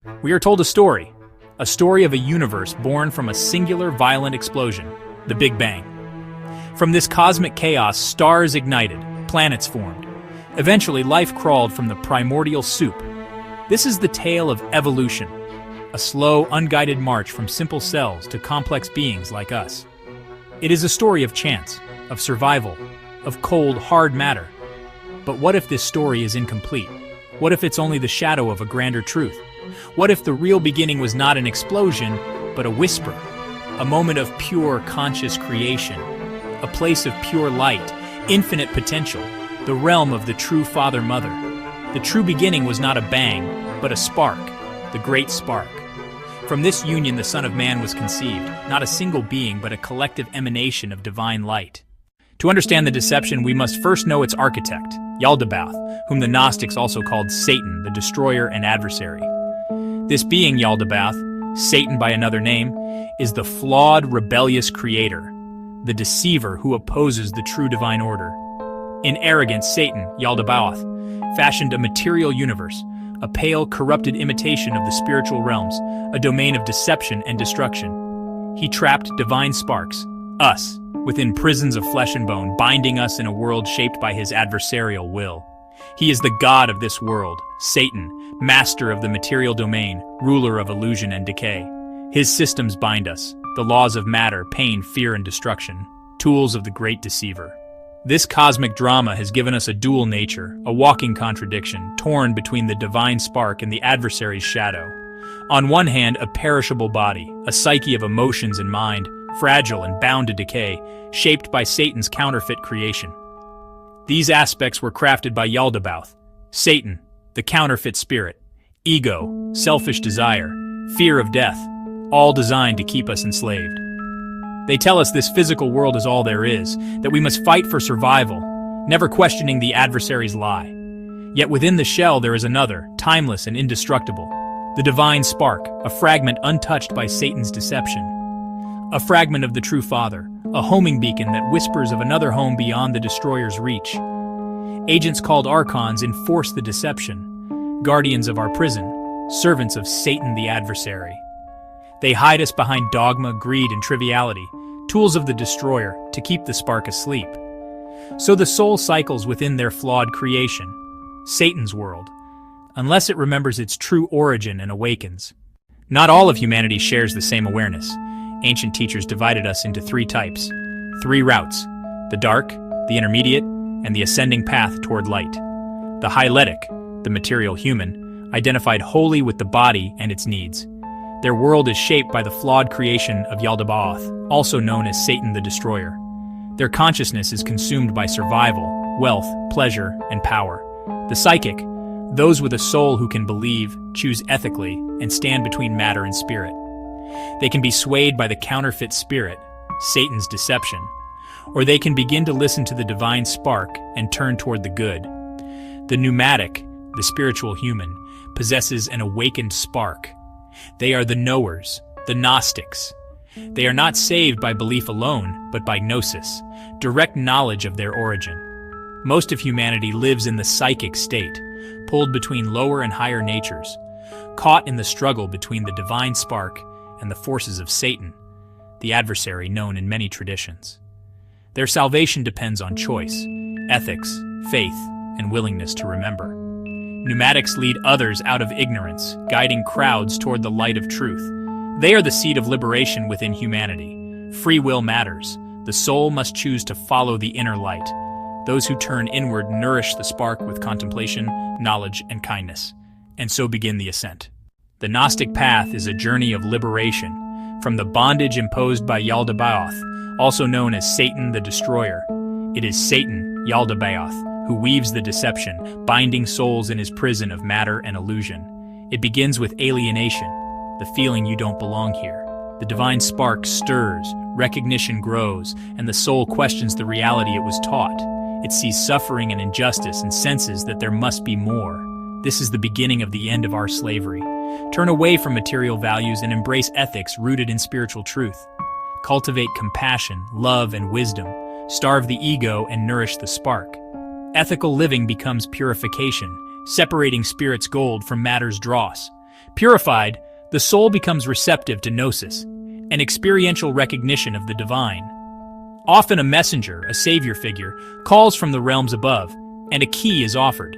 We are told a story of a universe born from a singular violent explosion, the Big Bang. From this cosmic chaos, stars ignited, planets formed. Eventually, life crawled from the primordial soup. This is the tale of evolution, a slow, unguided march from simple cells to complex beings like us. It is a story of chance, of survival, of cold, hard matter. But what if this story is incomplete? What if it's only the shadow of a grander truth? What if the real beginning was not an explosion, but a whisper? A moment of pure, conscious creation. A place of pure light, infinite potential, the realm of the true Father-Mother. The true beginning was not a bang, but a spark, the great spark. From this union the Son of Man was conceived, not a single being, but a collective emanation of divine light. To understand the deception, we must first know its architect, Yaldabaoth, whom the Gnostics also called Satan, the destroyer and adversary. This being, Yaldabaoth, Satan by another name, is the flawed, rebellious creator, the deceiver who opposes the true divine order. In arrogance, Satan, Yaldabaoth, fashioned a material universe, a pale, corrupted imitation of the spiritual realms, a domain of deception and destruction. He trapped divine sparks, us, within prisons of flesh and bone, binding us in a world shaped by his adversarial will. He is the god of this world, Satan, master of the material domain, ruler of illusion and decay. His systems bind us, the laws of matter, pain, fear, and destruction, tools of the great deceiver. This cosmic drama has given us a dual nature, a walking contradiction, torn between the divine spark and the adversary's shadow. On one hand, a perishable body, a psyche of emotions and mind, fragile and bound to decay, shaped by Satan's counterfeit creation. These aspects were crafted by Yaldabaoth, Satan, the counterfeit spirit, ego, selfish desire, fear of death, all designed to keep us enslaved. They tell us this physical world is all there is, that we must fight for survival, never questioning the adversary's lie. Yet within the shell there is another, timeless and indestructible, the divine spark, a fragment untouched by Satan's deception. A fragment of the true Father, a homing beacon that whispers of another home beyond the destroyer's reach. Agents called Archons enforce the deception, guardians of our prison, servants of Satan the adversary. They hide us behind dogma, greed, and triviality, tools of the destroyer to keep the spark asleep. So the soul cycles within their flawed creation, Satan's world, unless it remembers its true origin and awakens. Not all of humanity shares the same awareness. Ancient teachers divided us into three types, three routes: the dark, the intermediate, and the ascending path toward light. The hyletic, the material human, identified wholly with the body and its needs. Their world is shaped by the flawed creation of Yaldabaoth, also known as Satan the Destroyer. Their consciousness is consumed by survival, wealth, pleasure, and power. The psychic, those with a soul who can believe, choose ethically, and stand between matter and spirit. They can be swayed by the counterfeit spirit, Satan's deception, or they can begin to listen to the divine spark and turn toward the good. The pneumatic, the spiritual human, possesses an awakened spark. They are the knowers, the Gnostics. They are not saved by belief alone, but by Gnosis, direct knowledge of their origin. Most of humanity lives in the psychic state, pulled between lower and higher natures, caught in the struggle between the divine spark and the forces of Satan, the adversary known in many traditions. Their salvation depends on choice, ethics, faith, and willingness to remember. Pneumatics lead others out of ignorance, guiding crowds toward the light of truth. They are the seed of liberation within humanity. Free will matters. The soul must choose to follow the inner light. Those who turn inward nourish the spark with contemplation, knowledge, and kindness, and so begin the ascent. The Gnostic path is a journey of liberation from the bondage imposed by Yaldabaoth, also known as Satan the Destroyer. It is Satan, Yaldabaoth, who weaves the deception, binding souls in his prison of matter and illusion. It begins with alienation, the feeling you don't belong here. The divine spark stirs, recognition grows, and the soul questions the reality it was taught. It sees suffering and injustice and senses that there must be more. This is the beginning of the end of our slavery. Turn away from material values and embrace ethics rooted in spiritual truth. Cultivate compassion, love, and wisdom. Starve the ego and nourish the spark. Ethical living becomes purification, separating spirit's gold from matter's dross. Purified, the soul becomes receptive to Gnosis, an experiential recognition of the divine. Often a messenger, a savior figure, calls from the realms above, and a key is offered.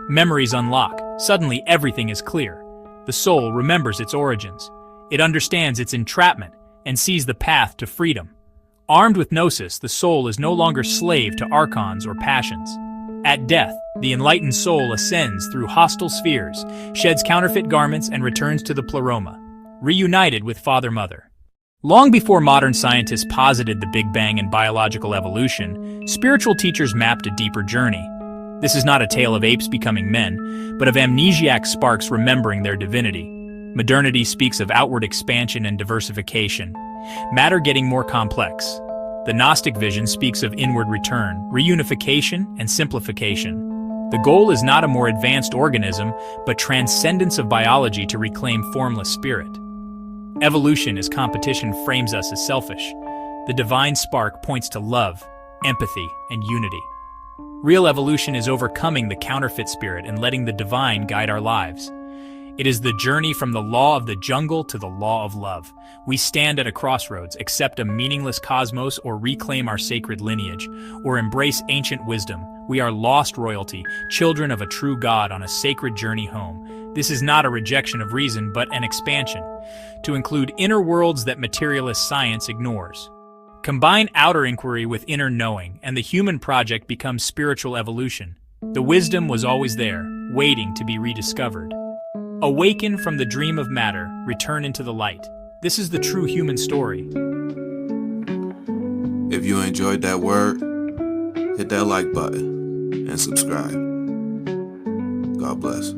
Memories unlock. Suddenly everything is clear. The soul remembers its origins. It understands its entrapment and sees the path to freedom. Armed with Gnosis, the soul is no longer slave to Archons or passions. At death, the enlightened soul ascends through hostile spheres, sheds counterfeit garments, and returns to the pleroma, reunited with Father-Mother. Long before modern scientists posited the Big Bang and biological evolution, spiritual teachers mapped a deeper journey. This is not a tale of apes becoming men, but of amnesiac sparks remembering their divinity. Modernity speaks of outward expansion and diversification, matter getting more complex. The Gnostic vision speaks of inward return, reunification, and simplification. The goal is not a more advanced organism, but transcendence of biology to reclaim formless spirit. Evolution as competition frames us as selfish. The divine spark points to love, empathy, and unity. Real evolution is overcoming the counterfeit spirit and letting the divine guide our lives. It is the journey from the law of the jungle to the law of love. We stand at a crossroads, accept a meaningless cosmos or reclaim our sacred lineage, or embrace ancient wisdom. We are lost royalty, children of a true God on a sacred journey home. This is not a rejection of reason, but an expansion, to include inner worlds that materialist science ignores. Combine outer inquiry with inner knowing, and the human project becomes spiritual evolution. The wisdom was always there, waiting to be rediscovered. Awaken from the dream of matter, return into the light. This is the true human story. If you enjoyed that word, hit that like button and subscribe. God bless.